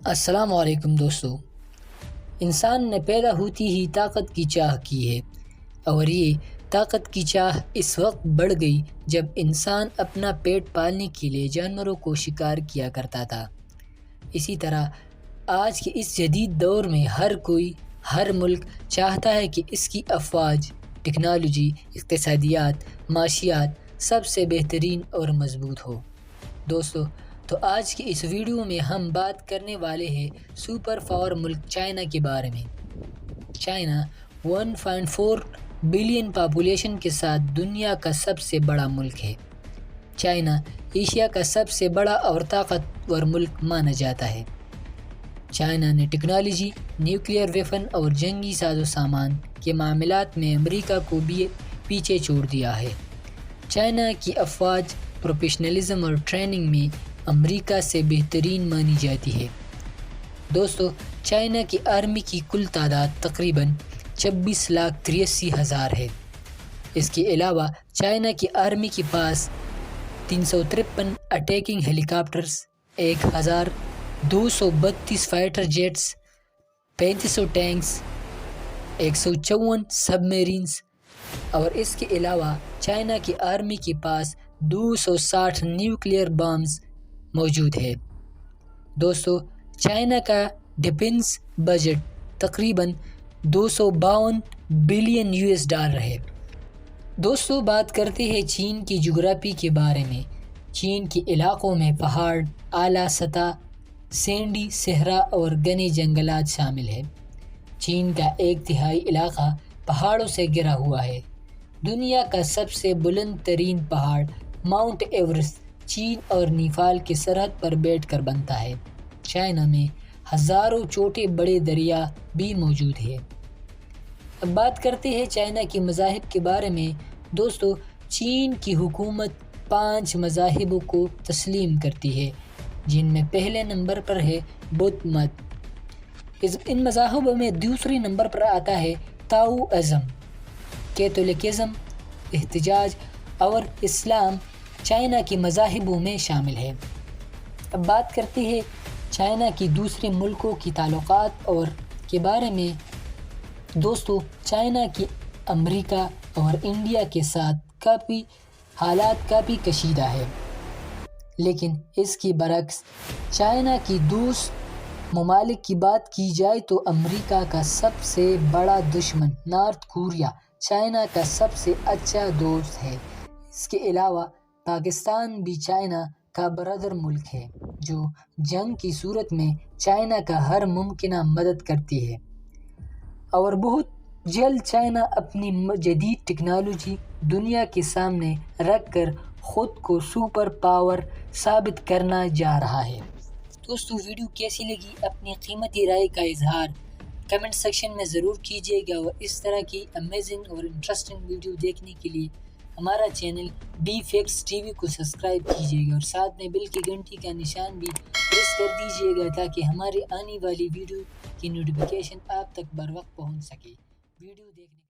السلام علیکم دوستو، انسان نے پیدا ہوتی ہی طاقت کی چاہ کی ہے اور یہ طاقت کی چاہ اس وقت بڑھ گئی جب انسان اپنا پیٹ پالنے کے لیے جانوروں کو شکار کیا کرتا تھا۔ اسی طرح آج کے اس جدید دور میں ہر ملک چاہتا ہے کہ اس کی افواج، ٹیکنالوجی، اقتصادیات، معاشیات سب سے بہترین اور مضبوط ہو۔ دوستو، تو آج کی اس ویڈیو میں ہم بات کرنے والے ہیں سپر پاور ملک چائنا کے بارے میں۔ چائنا 1.4 بلین پاپولیشن کے ساتھ دنیا کا سب سے بڑا ملک ہے۔ چائنا ایشیا کا سب سے بڑا اور طاقتور ملک مانا جاتا ہے۔ چائنا نے ٹیکنالوجی، نیوکلیئر ویپن اور جنگی ساز و سامان کے معاملات میں امریکہ کو بھی پیچھے چھوڑ دیا ہے۔ چائنا کی افواج پروفیشنلزم اور ٹریننگ میں امریکہ سے بہترین مانی جاتی ہے۔ دوستو، چائنا کی آرمی کی کل تعداد تقریباً 26,83,000 ہے۔ اس کے علاوہ چائنا کی آرمی کے پاس 353 اٹیکنگ ہیلی کاپٹرز، 1,232 فائٹر جیٹس، 3500 ٹینکس، 154 سب میرینز اور اس کے علاوہ چائنا کی آرمی کے پاس 260 نیوکلیئر بامز موجود ہے۔ دوستو، چائنا کا ڈیفنس بجٹ تقریباً $252 بلین ہے۔ دوستو، بات کرتے ہیں چین کی جغرافی کے بارے میں۔ چین کے علاقوں میں پہاڑ، اعلیٰ سطح، سینڈی صحرا اور گھنے جنگلات شامل ہیں۔ چین کا 1/3 علاقہ پہاڑوں سے گھرا ہوا ہے۔ دنیا کا سب سے بلند ترین پہاڑ ماؤنٹ ایورسٹ چین اور نیپال کی سرحد پر بیٹھ کر بنتا ہے۔ چائنا میں ہزاروں چھوٹے بڑے دریا بھی موجود ہیں۔ اب بات کرتے ہیں چائنا کے مذاہب کے بارے میں۔ دوستو، چین کی حکومت 5 مذاہبوں کو تسلیم کرتی ہے، جن میں پہلے نمبر پر ہے بدھ مت۔ ان مذاہبوں میں دوسرے نمبر پر آتا ہے تاؤازم، کیتھولکزم، احتجاج اور اسلام چائنا کے مذاہبوں میں شامل ہے۔ اب بات کرتے ہیں چائنا کی دوسرے ملکوں کی تعلقات اور کے بارے میں۔ دوستو، چائنا کی امریکہ اور انڈیا کے ساتھ حالات کافی کشیدہ ہے، لیکن اس کے برعکس چائنا کی دوست ممالک کی بات کی جائے تو امریکہ کا سب سے بڑا دشمن نارتھ کوریا چائنا کا سب سے اچھا دوست ہے۔ اس کے علاوہ پاکستان بھی چائنا کا برادر ملک ہے، جو جنگ کی صورت میں چائنا کا ہر ممکنہ مدد کرتی ہے۔ اور بہت جلد چائنا اپنی جدید ٹیکنالوجی دنیا کے سامنے رکھ کر خود کو سپر پاور ثابت کرنا جا رہا ہے۔ دوستو، ویڈیو کیسی لگی؟ اپنی قیمتی رائے کا اظہار کمنٹ سیکشن میں ضرور کیجیے گا اور اس طرح کی امیزنگ اور انٹرسٹنگ ویڈیو دیکھنے کے لیے ہمارا چینل بی فیکس ٹی وی کو سبسکرائب کیجیے گا اور ساتھ میں بیل کی گھنٹی کا نشان بھی پریس کر دیجیے گا تاکہ ہماری آنے والی ویڈیو کی نوٹیفیکیشن آپ تک بر وقت پہنچ سکے۔ ویڈیو دیکھنے